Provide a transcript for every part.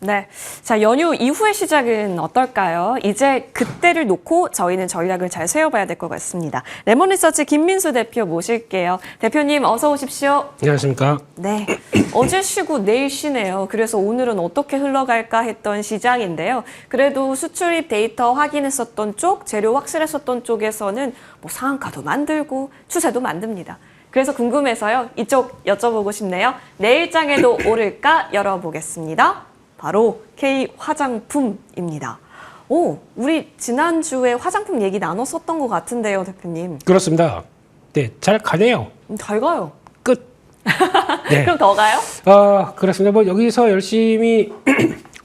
네. 자, 연휴 이후의 시작은 어떨까요? 이제 그때를 놓고 저희는 전략을 잘 세워봐야 될 것 같습니다. 레몬리서치 김민수 대표 모실게요. 대표님 어서 오십시오. 안녕하십니까. 네. 어제 쉬고 내일 쉬네요. 그래서 오늘은 어떻게 흘러갈까 했던 시장인데요. 그래도 수출입 데이터 확인했었던 쪽, 재료 확실했었던 쪽에서는 뭐 상한가도 만들고 추세도 만듭니다. 그래서 궁금해서요. 이쪽 여쭤보고 싶네요. 내일장에도 오를까 열어보겠습니다. 바로 K화장품입니다. 오, 우리 지난주에 화장품 얘기 나눴었던 것 같은데요, 대표님. 그렇습니다. 네, 잘 가네요. 잘 가요. 끝. 네. 그럼 더 가요? 그렇습니다. 뭐 여기서 열심히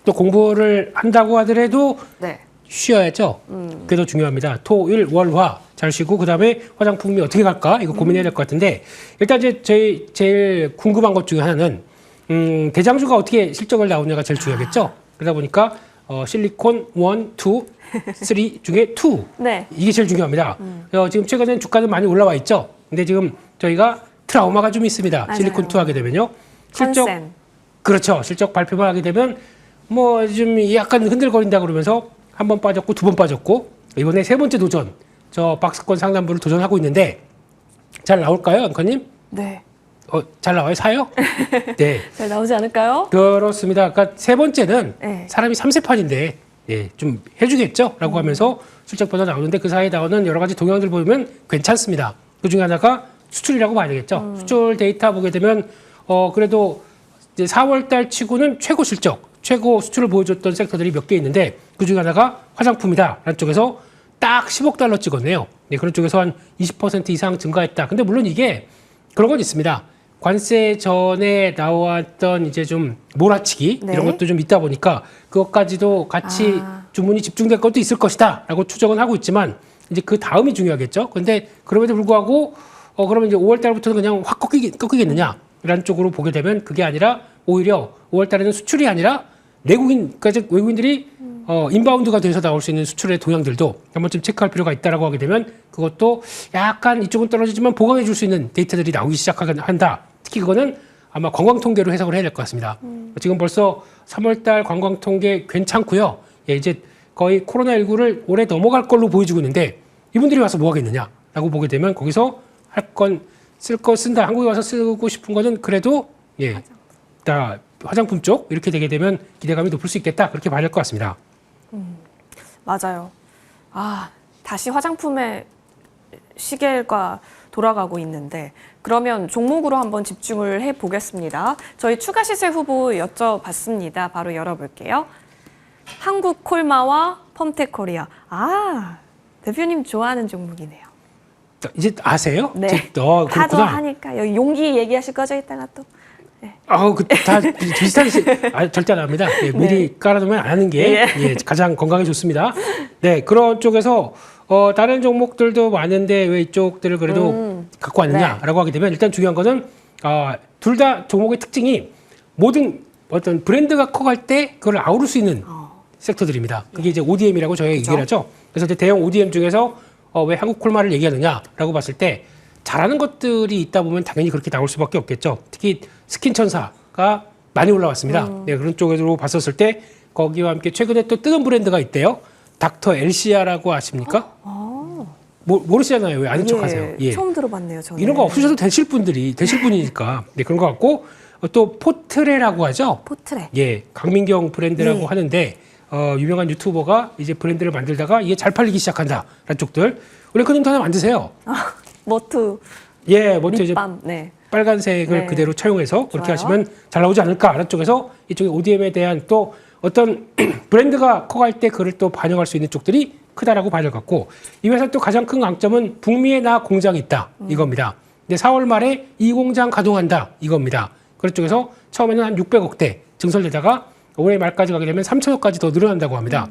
또 공부를 한다고 하더라도 네. 쉬어야죠. 그게 더 중요합니다. 토, 일, 월, 화 잘 쉬고 그다음에 화장품이 어떻게 갈까 이거 고민해야 될 것 같은데 일단 이제 저희 제일 궁금한 것 중에 하나는 대장주가 어떻게 실적을 나오냐가 제일 중요하겠죠. 그러다 보니까 실리콘 1, 2, 3 중에 2 네. 이게 제일 중요합니다. 지금 최근에 주가는 많이 올라와 있죠. 근데 지금 저희가 트라우마가 좀 있습니다. 맞아요. 실리콘 2 하게 되면요. 실적 컨센. 그렇죠. 실적 발표만 하게 되면 뭐 좀 약간 흔들거린다 그러면서 한 번 빠졌고 두 번 빠졌고 이번에 세 번째 도전 저 박스권 상단부를 도전하고 있는데 잘 나올까요, 앵커님? 네. 잘 나와요? 사요? 네. 잘 나오지 않을까요? 그렇습니다. 그러니까 세 번째는 네. 사람이 3세판인데 예, 좀 해주겠죠? 라고 하면서 실적 변화 나오는데 그 사이에 나오는 여러 가지 동향들 보면 괜찮습니다. 그 중에 하나가 수출이라고 봐야 되겠죠. 수출 데이터 보게 되면 그래도 이제 4월 달 치고는 최고 실적, 최고 수출을 보여줬던 섹터들이 몇 개 있는데 그 중에 하나가 화장품이다. 라는 쪽에서 딱 10억 달러 찍었네요. 네, 그런 쪽에서 한 20% 이상 증가했다. 근데 물론 이게 그런 건 있습니다. 관세 전에 나왔던 이제 좀 몰아치기 네. 이런 것도 좀 있다 보니까 그것까지도 같이 주문이 집중될 것도 있을 것이다 라고 추정은 하고 있지만 이제 그 다음이 중요하겠죠. 근데 그럼에도 불구하고 그러면 이제 5월 달부터는 그냥 확 꺾이겠느냐 라는 쪽으로 보게 되면 그게 아니라 오히려 5월 달에는 수출이 아니라 그러니까 외국인들이 인바운드가 돼서 나올 수 있는 수출의 동향들도 한 번쯤 체크할 필요가 있다라고 하게 되면 그것도 약간 이쪽은 떨어지지만 보강해 줄 수 있는 데이터들이 나오기 시작한다. 특히 그거는 아마 관광 통계로 해석을 해야 될 것 같습니다. 지금 벌써 3월 달 관광 통계 괜찮고요. 예, 이제 거의 코로나19를 올해 넘어갈 걸로 보여지고 있는데 이분들이 와서 뭐 하겠느냐라고 보게 되면 거기서 할 건 쓸 거 쓴다. 한국에 와서 쓰고 싶은 거는 그래도 예, 다 화장품 쪽 이렇게 되게 되면 기대감이 높을 수 있겠다. 그렇게 봐야 될 것 같습니다. 맞아요. 다시 화장품의 시계가 돌아가고 있는데 그러면 종목으로 한번 집중을 해보겠습니다. 저희 추가 시세 후보 여쭤봤습니다. 바로 열어볼게요. 한국콜마와 펌텍코리아. 대표님 좋아하는 종목이네요. 이제 아세요? 네. 그렇구나. 하도 하니까 여기 용기 얘기하실 거죠 이따가 또. 네. 다 비슷한 절대 안 합니다. 예, 미리 깔아두면 안 하는 게 예, 가장 건강에 좋습니다. 네, 그런 쪽에서 다른 종목들도 많은데 왜 이쪽들을 그래도 갖고 왔느냐라고 하게 되면 일단 중요한 거는 둘 다 종목의 특징이 모든 어떤 브랜드가 커갈 때 그걸 아우를 수 있는 섹터들입니다. 그게 이제 ODM이라고 저희가 얘기를 하죠. 그래서 이제 대형 ODM 중에서 왜 한국콜마를 얘기하느냐라고 봤을 때 잘하는 것들이 있다 보면 당연히 그렇게 나올 수밖에 없겠죠. 특히 스킨천사가 많이 올라왔습니다. 네, 그런 쪽으로 봤었을 때 거기와 함께 최근에 또 뜨는 브랜드가 있대요. 닥터 엘시아라고 아십니까? 모르시잖아요. 왜 아는 척하세요? 예. 처음 들어봤네요. 저는. 이런 거 없으셔도 되실 분이니까 네, 그런 거 같고 또 포트레라고 하죠. 포트레. 예, 강민경 브랜드라고 하는데 유명한 유튜버가 이제 브랜드를 만들다가 이게 잘 팔리기 시작한다라는 쪽들. 우리 그님 하나 만드세요. 머투. 예, 먼저 이제 립밤. 네. 빨간색을 그대로 차용해서 그렇게 좋아요. 하시면 잘 나오지 않을까라는 쪽에서 이쪽에 ODM에 대한 또 어떤 브랜드가 커갈 때 그를 또 반영할 수 있는 쪽들이 크다라고 봐야 될 것 같고 이 회사 또 가장 큰 강점은 북미에 나 공장이 있다 이겁니다. 근데 4월 말에 이 공장 가동한다 이겁니다. 그런 쪽에서 처음에는 한 600억대 증설되다가 올해 말까지 가게 되면 3천억까지 더 늘어난다고 합니다.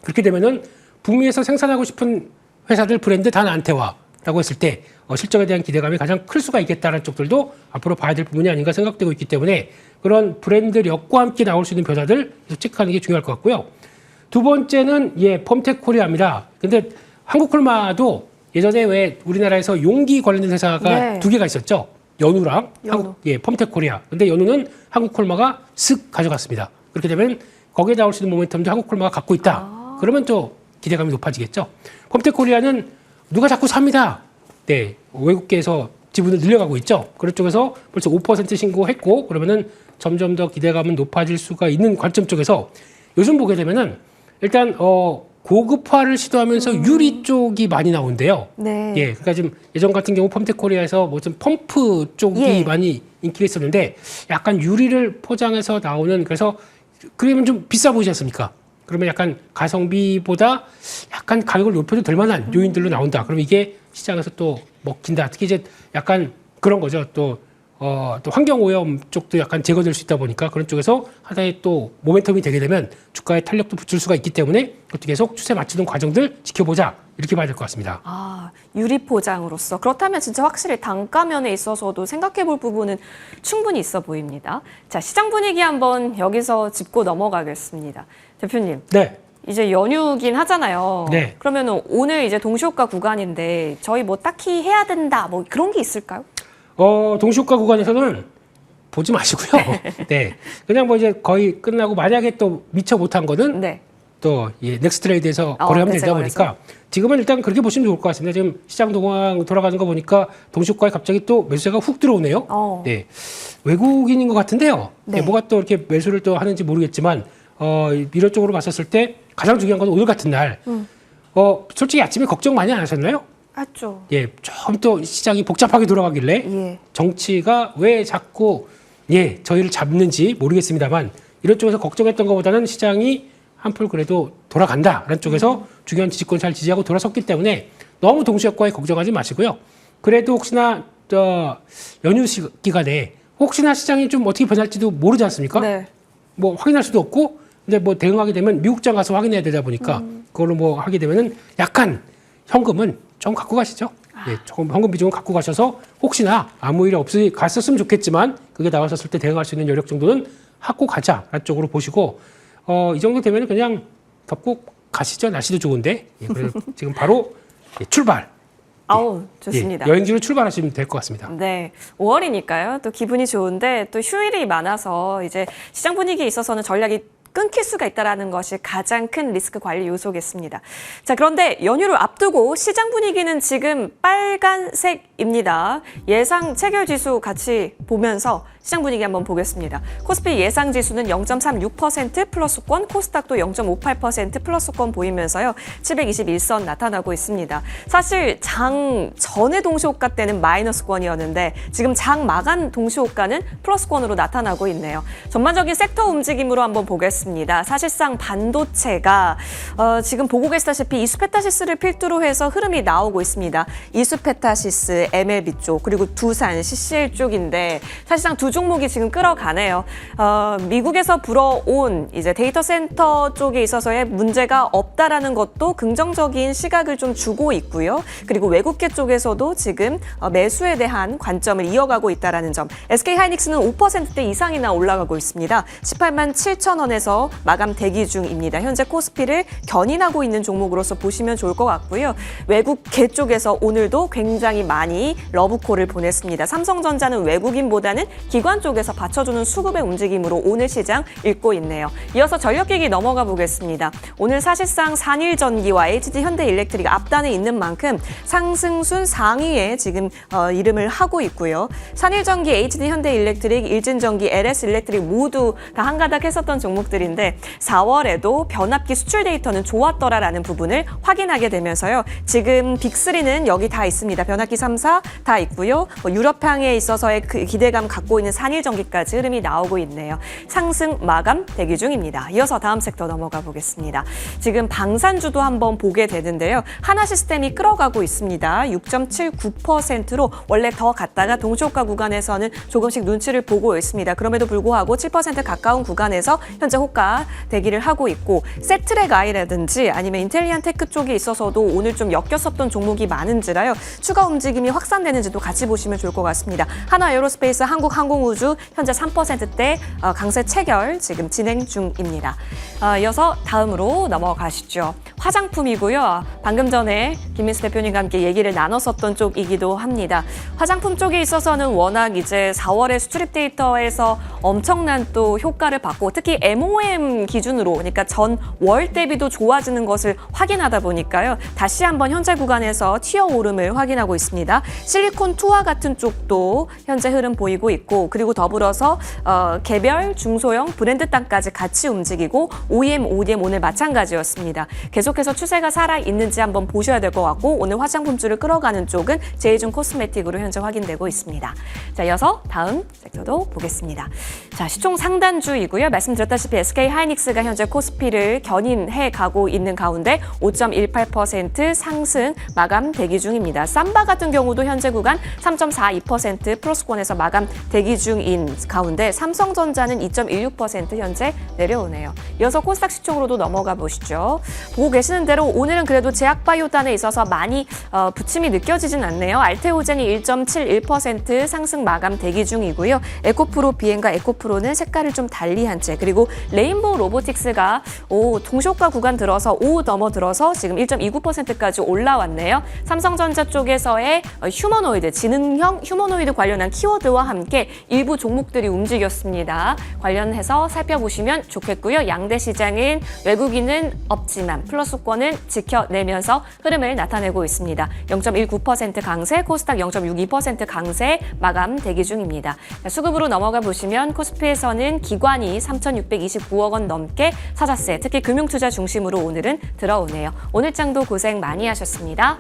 그렇게 되면은 북미에서 생산하고 싶은 회사들 브랜드 다 나한테 와라고 했을 때 실적에 대한 기대감이 가장 클 수가 있겠다는 쪽들도 앞으로 봐야 될 부분이 아닌가 생각되고 있기 때문에 그런 브랜드력과 함께 나올 수 있는 변화들 체크하는 게 중요할 것 같고요. 두 번째는 펌텍코리아입니다. 근데 한국콜마도 예전에 왜 우리나라에서 용기 관련된 회사가 두 개가 있었죠. 연우랑 펌텍코리아. 근데 연우는 한국콜마가 쓱 가져갔습니다. 그렇게 되면 거기에 나올 수 있는 모멘텀도 한국콜마가 갖고 있다. 그러면 또 기대감이 높아지겠죠. 컴텍코리아는 누가 자꾸 삽니다. 네, 외국계에서 지분을 늘려가고 있죠. 그런 쪽에서 벌써 5% 신고했고 그러면은 점점 더 기대감은 높아질 수가 있는 관점 쪽에서 요즘 보게 되면은 일단 고급화를 시도하면서 유리 쪽이 많이 나온대요. 네. 예, 그러니까 지금 예전 같은 경우 펌텍코리아에서 뭐 좀 펌프 쪽이 예. 많이 인기가 있었는데 약간 유리를 포장해서 나오는 그래서 그러면 좀 비싸 보이지 않습니까? 그러면 약간 가성비보다 약간 가격을 높여도 될 만한 요인들로 나온다. 그럼 이게 시장에서 또 먹힌다. 특히 이제 약간 그런 거죠. 또 환경오염 쪽도 약간 제거될 수 있다 보니까 그런 쪽에서 하나의 또 모멘텀이 되게 되면 주가에 탄력도 붙을 수가 있기 때문에 그것도 계속 추세 맞추는 과정들 지켜보자. 이렇게 봐야 될 것 같습니다. 아, 유리 포장으로서. 그렇다면 진짜 확실히 단가면에 있어서도 생각해 볼 부분은 충분히 있어 보입니다. 자, 시장 분위기 한번 여기서 짚고 넘어가겠습니다. 대표님. 네. 이제 연휴긴 하잖아요. 네. 그러면 오늘 이제 동시효과 구간인데 저희 뭐 딱히 해야 된다 뭐 그런 게 있을까요? 동시효과 구간에서는 보지 마시고요. 네. 그냥 뭐 이제 거의 끝나고 만약에 또 미처 못한 거는 네. 또 넥스트 트레이드에서 거래하면 되다 보니까 지금은 일단 그렇게 보시면 좋을 것 같습니다. 지금 시장 동황 돌아가는 거 보니까 동시효과에 갑자기 또 매수세가 훅 들어오네요. 네. 외국인인 것 같은데요. 네. 뭐가 또 이렇게 매수를 또 하는지 모르겠지만 미래적으로 봤었을 때 가장 중요한 건 오늘 같은 날. 솔직히 아침에 걱정 많이 안 하셨나요? 맞죠. 예, 좀 또 시장이 복잡하게 돌아가길래 예. 정치가 왜 자꾸 저희를 잡는지 모르겠습니다만 이런 쪽에서 걱정했던 것보다는 시장이 한풀 그래도 돌아간다라는 쪽에서 중요한 지지권 잘 지지하고 돌아섰기 때문에 너무 동시효과에 걱정하지 마시고요. 그래도 혹시나 연휴 기간에 혹시나 시장이 좀 어떻게 변할지도 모르지 않습니까? 네. 뭐 확인할 수도 없고 근데 뭐 대응하게 되면 미국장 가서 확인해야 되다 보니까 그걸로 뭐 하게 되면은 약간 현금은 좀 갖고 가시죠. 예, 조금 현금 비중을 갖고 가셔서 혹시나 아무 일 없이 갔었으면 좋겠지만 그게 나왔었을 때 대응할 수 있는 여력 정도는 갖고 가자라는 쪽으로 보시고 이 정도 되면 그냥 덮고 가시죠. 날씨도 좋은데 그래서 지금 바로 출발. 아우, 좋습니다. 여행지로 출발하시면 될 것 같습니다. 네, 5월이니까요. 또 기분이 좋은데 또 휴일이 많아서 이제 시장 분위기에 있어서는 전략이 끊길 수가 있다는 것이 가장 큰 리스크 관리 요소겠습니다. 자, 그런데 연휴를 앞두고 시장 분위기는 지금 빨간색입니다. 예상 체결 지수 같이 보면서 시장 분위기 한번 보겠습니다. 코스피 예상 지수는 0.36% 플러스권, 코스닥도 0.58% 플러스권 보이면서요. 721선 나타나고 있습니다. 사실 장 전의 동시호가 때는 마이너스권이었는데 지금 장 마감 동시호가는 플러스권으로 나타나고 있네요. 전반적인 섹터 움직임으로 한번 보겠습니다. 사실상 반도체가 지금 보고 계시다시피 이수페타시스를 필두로 해서 흐름이 나오고 있습니다. 이수페타시스, MLB 쪽, 그리고 두산, CCL 쪽인데 사실상 두 종목이 지금 끌어가네요. 미국에서 불어온 이제 데이터 센터 쪽에 있어서의 문제가 없다라는 것도 긍정적인 시각을 좀 주고 있고요. 그리고 외국계 쪽에서도 지금 매수에 대한 관점을 이어가고 있다라는 점. SK 하이닉스는 5%대 이상이나 올라가고 있습니다. 18만 7천 원에서 마감 대기 중입니다. 현재 코스피를 견인하고 있는 종목으로서 보시면 좋을 것 같고요. 외국계 쪽에서 오늘도 굉장히 많이 러브콜을 보냈습니다. 삼성전자는 외국인보다는 기관 쪽에서 받쳐주는 수급의 움직임으로 오늘 시장 읽고 있네요. 이어서 전력기기 넘어가 보겠습니다. 오늘 사실상 산일전기와 HD현대일렉트릭 앞단에 있는 만큼 상승순 상위에 지금 이름을 하고 있고요. 산일전기, HD현대일렉트릭, 일진전기, LS일렉트릭 모두 다 한가닥 했었던 종목들인데 4월에도 변압기 수출 데이터는 좋았더라라는 부분을 확인하게 되면서요. 지금 빅3는 여기 다 있습니다. 변압기 3사 다 있고요. 유럽향에 있어서의 그 기대감 갖고 있는 산일전기까지 흐름이 나오고 있네요. 상승 마감 대기 중입니다. 이어서 다음 섹터 넘어가 보겠습니다. 지금 방산주도 한번 보게 되는데요. 하나시스템이 끌어가고 있습니다. 6.79%로 원래 더 갔다가 동시호가 구간에서는 조금씩 눈치를 보고 있습니다. 그럼에도 불구하고 7% 가까운 구간에서 현재 호가 대기를 하고 있고 세트랙 아이라든지 아니면 인텔리안 테크 쪽에 있어서도 오늘 좀 엮였었던 종목이 많은지라요. 추가 움직임이 확산되는지도 같이 보시면 좋을 것 같습니다. 하나에어로스페이스, 한국항공우주 삼성우주 현재 3%대 강세 체결 지금 진행 중입니다. 이어서 다음으로 넘어가시죠. 화장품이고요. 방금 전에 김민수 대표님과 함께 얘기를 나눴었던 쪽이기도 합니다. 화장품 쪽에 있어서는 워낙 이제 4월의 수출입 데이터에서 엄청난 또 효과를 받고 특히 MOM 기준으로 그러니까 전월 대비도 좋아지는 것을 확인하다 보니까요. 다시 한번 현재 구간에서 튀어 오름을 확인하고 있습니다. 실리콘2와 같은 쪽도 현재 흐름 보이고 있고 그리고 더불어서 개별, 중소형, 브랜드 땅까지 같이 움직이고 OEM, ODM 오늘 마찬가지였습니다. 계속해서 추세가 살아있는지 한번 보셔야 될 것 같고 오늘 화장품주를 끌어가는 쪽은 제이준 코스메틱으로 현재 확인되고 있습니다. 자, 이어서 다음 섹터도 보겠습니다. 자, 시총 상단주이고요. 말씀드렸다시피 SK하이닉스가 현재 코스피를 견인해 가고 있는 가운데 5.18% 상승 마감 대기 중입니다. 삼바 같은 경우도 현재 구간 3.42% 플러스권에서 마감 대기 중인 가운데 삼성전자는 2.16% 현재 내려오네요. 이어서 코스닥 시총으로도 넘어가 보시죠. 보고 계시는 대로 오늘은 그래도 제약바이오단에 있어서 많이 부침이 느껴지진 않네요. 알테오젠이 1.71% 상승 마감 대기 중이고요. 에코프로 비행과 에코프로는 색깔을 좀 달리한 채 그리고 레인보우 로보틱스가 동시효과 구간 들어서 5 넘어들어서 지금 1.29%까지 올라왔네요. 삼성전자 쪽에서의 휴머노이드, 지능형 휴머노이드 관련한 키워드와 함께 일부 종목들이 움직였습니다. 관련해서 살펴보시면 좋겠고요. 양대 시장은 외국인은 없지만 플러스권은 지켜내면서 흐름을 나타내고 있습니다. 0.19% 강세, 코스닥 0.62% 강세 마감 대기 중입니다. 수급으로 넘어가 보시면 코스피에서는 기관이 3,629억 원 넘게 사자세, 특히 금융투자 중심으로 오늘은 들어오네요. 오늘 장도 고생 많이 하셨습니다.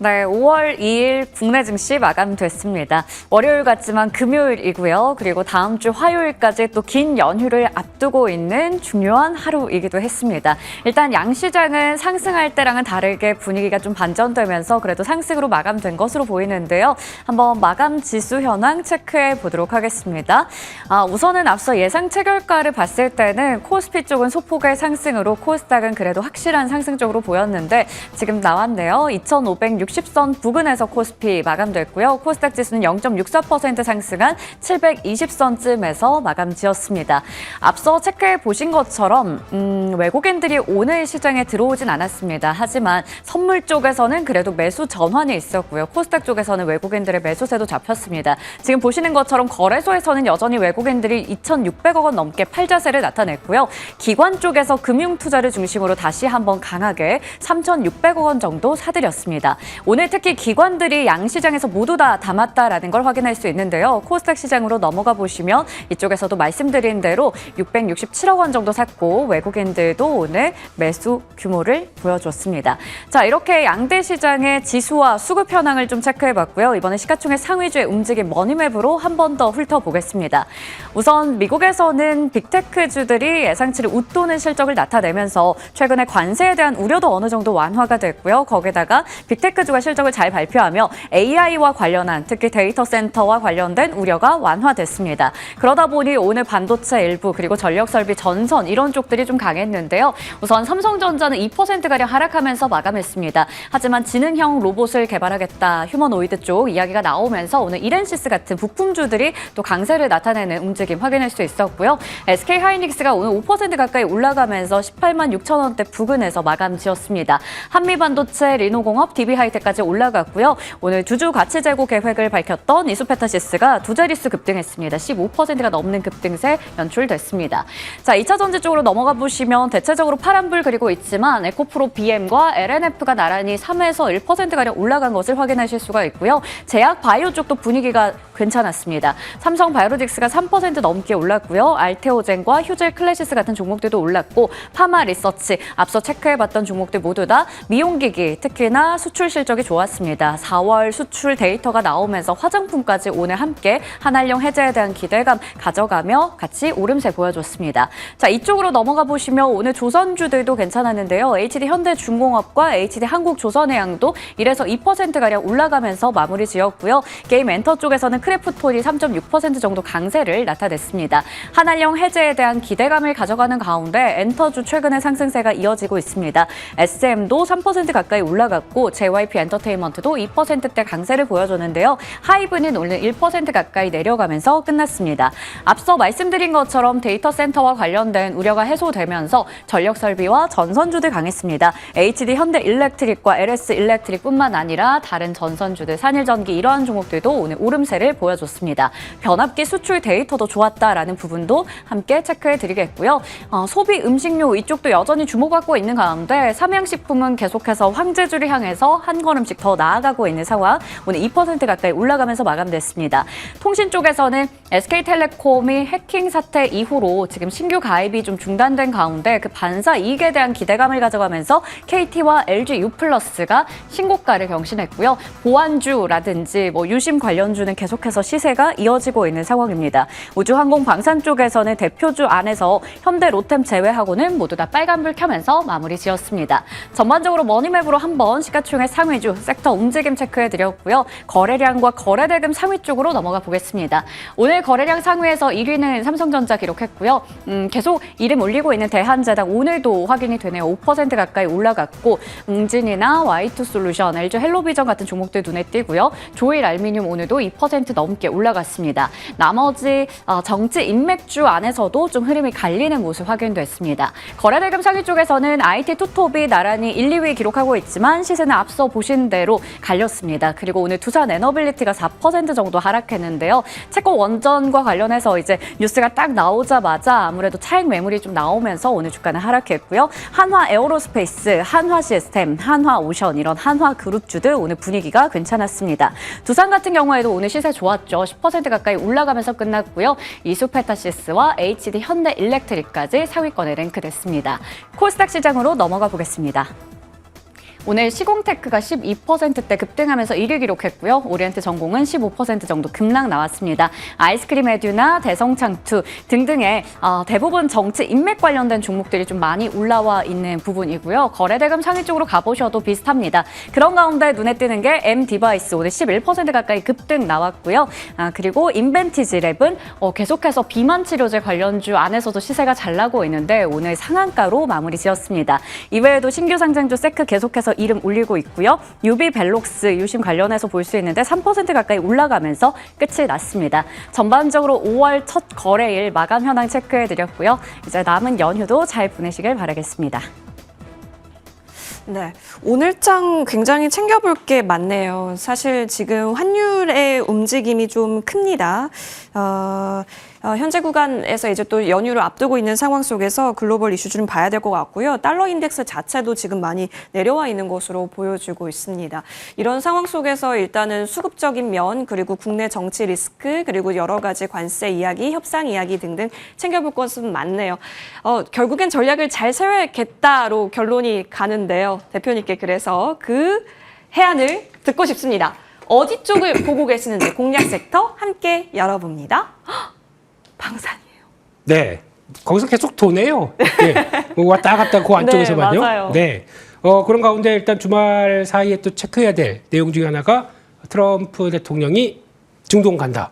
네, 5월 2일 국내 증시 마감됐습니다. 월요일 같지만 금요일이고요. 그리고 다음 주 화요일까지 또 긴 연휴를 앞두고 있는 중요한 하루이기도 했습니다. 일단 양시장은 상승할 때랑은 다르게 분위기가 좀 반전되면서 그래도 상승으로 마감된 것으로 보이는데요. 한번 마감 지수 현황 체크해 보도록 하겠습니다. 우선은 앞서 예상 체결가를 봤을 때는 코스피 쪽은 소폭의 상승으로 코스닥은 그래도 확실한 상승 쪽으로 보였는데 지금 나왔네요. 2,560선 부근에서 코스피 마감됐고요. 코스닥 지수는 0.64% 상승한 720선쯤에서 마감 지었습니다. 앞서 체크해 보신 것처럼 외국인들이 오늘 시장에 들어오진 않았습니다. 하지만 선물 쪽에서는 그래도 매수 전환이 있었고요. 코스닥 쪽에서는 외국인들의 매수세도 잡혔습니다. 지금 보시는 것처럼 거래소에서는 여전히 외국인들이 2,600억 원 넘게 팔자세를 나타냈고요. 기관 쪽에서 금융투자를 중심으로 다시 한번 강하게 3,600억 원 정도 사들였습니다. 오늘 특히 기관들이 양시장에서 모두 다 담았다라는 걸 확인할 수 있는데요. 코스닥 시장으로 넘어가 보시면 이쪽에서도 말씀드린 대로 667억 원 정도 샀고 외국인들도 오늘 매수 규모를 보여줬습니다. 자, 이렇게 양대 시장의 지수와 수급 현황을 좀 체크해봤고요. 이번에 시가총액 상위주의 움직임 머니맵으로 한 번 더 훑어보겠습니다. 우선 미국에서는 빅테크주들이 예상치를 웃도는 실적을 나타내면서 최근에 관세에 대한 우려도 어느 정도 완화가 됐고요. 거기다가 빅테크주가 실적을 잘 발표하며 AI와 관련한 특히 데이터 센터와 관련된 우려가 완화됐습니다. 그러다 보니 오늘 반도체 일부 그리고 전력설비 전선 이런 쪽들이 좀 강했는데요. 우선 삼성전자는 2%가량 하락하면서 마감했습니다. 하지만 지능형 로봇을 개발하겠다 휴머노이드 쪽 이야기가 나오면서 오늘 이렌시스 같은 부품주들이 또 강세를 나타내는 움직임 확인할 수 있었고요. SK하이닉스가 오늘 5% 가까이 올라가면서 18만 6천 원대 부근에서 마감 지었습니다. 한미반도체, 리노공업, DB하이텍까지 올라갔고요. 오늘 주주 가치 제고 계획을 밝혔던 이수페타시스가 두 자릿수 급등했습니다. 15%가 넘는 급등세 연출됐습니다. 자, 2차 전지 쪽으로 넘어가 보시면 대체적으로 파란불 그리고 있지만 에코프로 BM과 LNF가 나란히 3에서 1%가량 올라간 것을 확인하실 수가 있고요. 제약 바이오 쪽도 분위기가 괜찮았습니다. 삼성 바이오로직스가 3% 넘게 올랐고요. 알테오젠과 휴젤 클래시스 같은 종목들도 올랐고 파마 리서치, 앞서 체크해봤던 종목들 모두 다 미용기기, 특히나 수출 실적 실적이 좋았습니다. 4월 수출 데이터가 나오면서 화장품까지 오늘 함께 한한령 해제에 대한 기대감 가져가며 같이 오름세 보여줬습니다. 자, 이쪽으로 넘어가 보시면 오늘 조선주들도 괜찮았는데요. HD 현대중공업과 HD 한국조선해양도 1에서 2%가량 올라가면서 마무리 지었고요. 게임 엔터 쪽에서는 크래프톤이 3.6% 정도 강세를 나타냈습니다. 한한령 해제에 대한 기대감을 가져가는 가운데 엔터주 최근의 상승세가 이어지고 있습니다. SM도 3% 가까이 올라갔고 JYP 엔터테인먼트도 2%대 강세를 보여줬는데요. 하이브는 오늘 1% 가까이 내려가면서 끝났습니다. 앞서 말씀드린 것처럼 데이터 센터와 관련된 우려가 해소되면서 전력 설비와 전선주들 강했습니다. HD 현대일렉트릭과 LS 일렉트릭뿐만 아니라 다른 전선주들, 산일전기 이러한 종목들도 오늘 오름세를 보여줬습니다. 변압기 수출 데이터도 좋았다라는 부분도 함께 체크해드리겠고요. 소비 음식료 이쪽도 여전히 주목받고 있는 가운데 삼양식품은 계속해서 황제주를 향해서 한 걸음씩 더 나아가고 있는 상황. 오늘 2% 가까이 올라가면서 마감됐습니다. 통신 쪽에서는 SK텔레콤이 해킹 사태 이후로 지금 신규 가입이 좀 중단된 가운데 그 반사 이익에 대한 기대감을 가져가면서 KT와 LG U+가 신고가를 경신했고요. 보안주라든지 유심 관련주는 계속해서 시세가 이어지고 있는 상황입니다. 우주항공 방산 쪽에서는 대표주 안에서 현대 로템 제외하고는 모두 다 빨간불 켜면서 마무리 지었습니다. 전반적으로 머니맵으로 한번 시가총액 상위주 섹터 움직임 체크해드렸고요. 거래량과 거래대금 상위 쪽으로 넘어가 보겠습니다. 오늘 거래량 상위에서 1위는 삼성전자 기록했고요. 계속 이름 올리고 있는 대한제당 오늘도 확인이 되네요. 5% 가까이 올라갔고 웅진이나 Y2솔루션, LG 헬로비전 같은 종목들 눈에 띄고요. 조일 알미늄 오늘도 2% 넘게 올라갔습니다. 나머지 정치 인맥주 안에서도 좀 흐름이 갈리는 모습 확인됐습니다. 거래대금 상위 쪽에서는 IT 투톱이 나란히 1, 2위 기록하고 있지만 시세는 앞서 보신 대로 갈렸습니다. 그리고 오늘 두산 에너빌리티가 4% 정도 하락했는데요. 채권 원전과 관련해서 이제 뉴스가 딱 나오자마자 아무래도 차익 매물이 좀 나오면서 오늘 주가는 하락했고요. 한화 에어로스페이스, 한화 시스템, 한화 오션 이런 한화 그룹주들 오늘 분위기가 괜찮았습니다. 두산 같은 경우에도 오늘 시세 좋았죠. 10% 가까이 올라가면서 끝났고요. 이수페타시스와 HD 현대일렉트릭까지 상위권에 랭크됐습니다. 코스닥 시장으로 넘어가 보겠습니다. 오늘 시공테크가 12%대 급등하면서 1위 기록했고요. 오리엔트 전공은 15% 정도 급락 나왔습니다. 아이스크림 에듀나 대성창투 등등의 대부분 정치 인맥 관련된 종목들이 좀 많이 올라와 있는 부분이고요. 거래대금 상위 쪽으로 가보셔도 비슷합니다. 그런 가운데 눈에 띄는 게 M디바이스 오늘 11% 가까이 급등 나왔고요. 그리고 인벤티지랩은 계속해서 비만 치료제 관련주 안에서도 시세가 잘 나고 있는데 오늘 상한가로 마무리 지었습니다. 이외에도 신규 상장주 세크 계속해서 이름 올리고 있고요. 유비벨록스 유심 관련해서 볼 수 있는데 3% 가까이 올라가면서 끝이 났습니다. 전반적으로 5월 첫 거래일 마감 현황 체크해드렸고요. 이제 남은 연휴도 잘 보내시길 바라겠습니다. 네, 오늘장 굉장히 챙겨볼 게 많네요. 사실 지금 환율의 움직임이 좀 큽니다. 현재 구간에서 이제 또 연휴를 앞두고 있는 상황 속에서 글로벌 이슈 좀 봐야 될 것 같고요. 달러 인덱스 자체도 지금 많이 내려와 있는 것으로 보여지고 있습니다. 이런 상황 속에서 일단은 수급적인 면, 그리고 국내 정치 리스크, 그리고 여러 가지 관세 이야기, 협상 이야기 등등 챙겨볼 것은 많네요. 결국엔 전략을 잘 세워야겠다로 결론이 가는데요. 대표님께 그래서 그 해안을 듣고 싶습니다. 어디 쪽을 보고 계시는지 공략 섹터 함께 열어봅니다. 방산이에요. 네. 거기서 계속 도네요. 네. 왔다 갔다 그 안쪽에서만요. 네, 맞아요. 네. 그런 가운데 일단 주말 사이에 또 체크해야 될 내용 중에 하나가 트럼프 대통령이 중동 간다.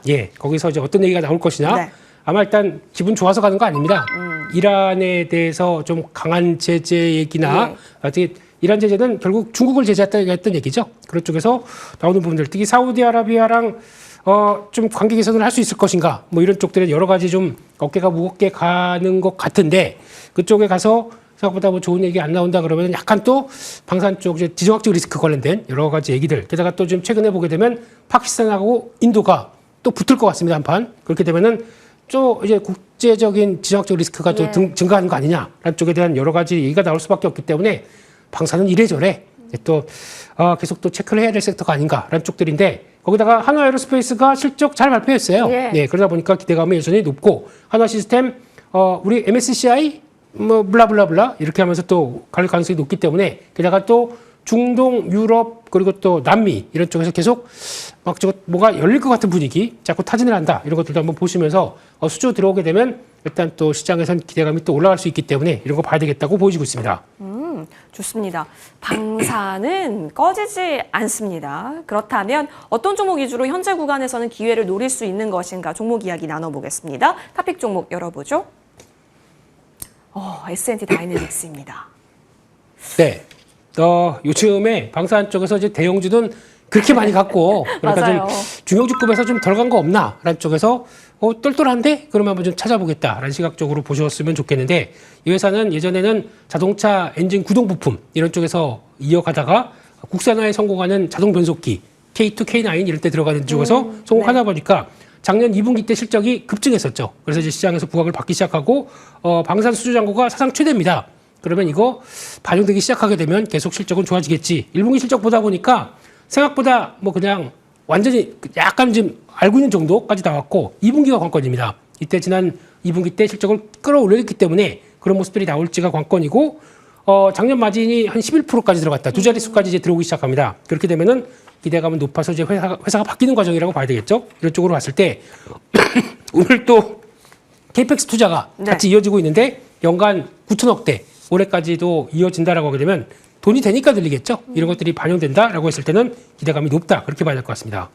예. 거기서 이제 어떤 얘기가 나올 것이냐. 네. 아마 일단 기분 좋아서 가는 거 아닙니다. 이란에 대해서 좀 강한 제재 얘기나 어떻게 이란 제재는 결국 중국을 제재했던 얘기죠. 그런 쪽에서 나오는 부분들, 특히 사우디아라비아랑 좀 관계 개선을 할 수 있을 것인가, 이런 쪽들에 여러 가지 좀 어깨가 무겁게 가는 것 같은데 그쪽에 가서 생각보다 좋은 얘기 안 나온다 그러면 약간 또 방산 쪽 이제 지정학적 리스크 관련된 여러 가지 얘기들, 게다가 또 좀 최근에 보게 되면 파키스탄하고 인도가 또 붙을 것 같습니다, 한판. 그렇게 되면은 또 이제 국제적인 지정학적 리스크가 또 증가하는 거 아니냐라는 쪽에 대한 여러 가지 얘기가 나올 수밖에 없기 때문에 방산은 이래저래 또 계속 또 체크를 해야 될 섹터가 아닌가라는 쪽들인데, 거기다가 한화 에어로스페이스가 실적 잘 발표했어요. 네, 그러다 보니까 기대감이 여전히 높고, 한화 시스템 우리 MSCI 블라블라블라 이렇게 하면서 또 갈 가능성이 높기 때문에, 게다가 또 중동, 유럽 그리고 또 남미 이런 쪽에서 계속 막 저거 뭐가 열릴 것 같은 분위기 자꾸 타진을 한다 이런 것들도 한번 보시면서 수주 들어오게 되면 일단 또 시장에선 기대감이 또 올라갈 수 있기 때문에 이런 거 봐야 되겠다고 보여지고 있습니다. 좋습니다. 방사는 꺼지지 않습니다. 그렇다면 어떤 종목 위주로 현재 구간에서는 기회를 노릴 수 있는 것인가 종목 이야기 나눠보겠습니다. 탑픽 종목 열어보죠. S&T 다이내믹스입니다. 네. 요즘에 방산 쪽에서 이제 대형주는 그렇게 많이 갖고 그러니까 맞아요. 좀 중형주급에서 좀 덜 간 거 없나? 라는 쪽에서 똘똘한데? 그러면 한번 좀 찾아보겠다라는 시각적으로 보셨으면 좋겠는데 이 회사는 예전에는 자동차 엔진 구동 부품 이런 쪽에서 이어가다가 국산화에 성공하는 자동 변속기 K2, K9 이럴 때 들어가는 쪽에서 성공하다 보니까 작년 2분기 때 실적이 급증했었죠. 그래서 이제 시장에서 부각을 받기 시작하고 방산 수주 잔고가 사상 최대입니다. 그러면 이거 반영되기 시작하게 되면 계속 실적은 좋아지겠지. 1분기 실적 보다 보니까 생각보다 뭐 그냥 완전히 약간 좀 알고 있는 정도까지 나왔고 2분기가 관건입니다. 이때 지난 2분기 때 실적을 끌어올렸기 때문에 그런 모습들이 나올지가 관건이고 작년 마진이 한 11%까지 들어갔다. 두 자릿수까지 이제 들어오기 시작합니다. 그렇게 되면은 기대감은 높아서 이제 회사가 바뀌는 과정이라고 봐야 되겠죠. 이런 쪽으로 봤을 때 오늘 또 KPX 투자가 네. 같이 이어지고 있는데 연간 9천억대 올해까지도 이어진다라고 하게 되면 돈이 되니까 들리겠죠. 이런 것들이 반영된다라고 했을 때는 기대감이 높다. 그렇게 봐야 될 것 같습니다.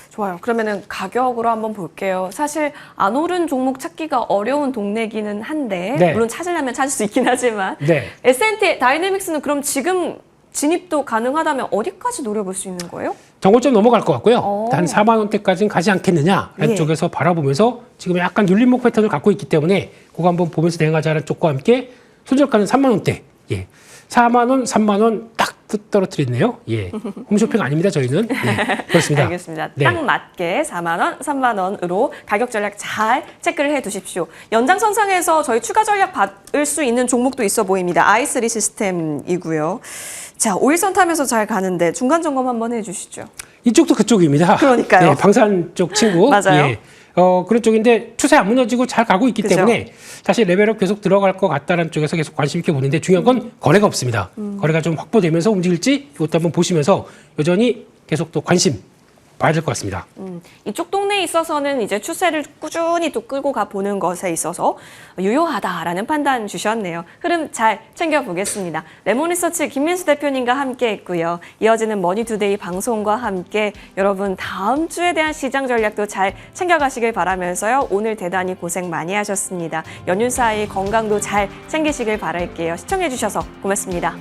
좋아요. 그러면은 가격으로 한번 볼게요. 사실 안 오른 종목 찾기가 어려운 동네기는 한데 네. 물론 찾으려면 찾을 수 있긴 하지만 네. S&T 다이내믹스는 그럼 지금 진입도 가능하다면 어디까지 노려볼 수 있는 거예요? 정고점 넘어갈 것 같고요. 오. 한 4만 원대까지는 가지 않겠느냐라는 예. 쪽에서 바라보면서 지금 약간 눌림목 패턴을 갖고 있기 때문에 그거 한번 보면서 대응하자는 쪽과 함께 손절가는 3만 원대. 예. 4만 원, 3만 원 딱 떨어뜨렸네요. 예. 홈쇼핑 아닙니다, 저희는. 예. 그렇습니다. 알겠습니다. 네. 딱 맞게 4만 원, 3만 원으로 가격 전략 잘 체크를 해 두십시오. 연장선상에서 저희 추가 전략 받을 수 있는 종목도 있어 보입니다. i3 시스템이고요. 자, 5일선 타면서 잘 가는데 중간 점검 한번 해 주시죠. 이쪽도 그쪽입니다. 그러니까요. 네, 방산 쪽 친구. 맞아요. 예. 그런 쪽인데 추세 안 무너지고 잘 가고 있기 그죠. 때문에 사실 레벨업 계속 들어갈 것 같다는 쪽에서 계속 관심 있게 보는데 중요한 건 거래가 없습니다. 거래가 좀 확보되면서 움직일지 이것도 한번 보시면서 여전히 계속 또 관심 봐야 될 것 같습니다. 이쪽 동네에 있어서는 이제 추세를 꾸준히 또 끌고 가 보는 것에 있어서 유효하다라는 판단 주셨네요. 흐름 잘 챙겨보겠습니다. 레몬리서치 김민수 대표님과 함께 했고요. 이어지는 머니투데이 방송과 함께 여러분 다음 주에 대한 시장 전략도 잘 챙겨가시길 바라면서요. 오늘 대단히 고생 많이 하셨습니다. 연휴 사이 건강도 잘 챙기시길 바랄게요. 시청해주셔서 고맙습니다.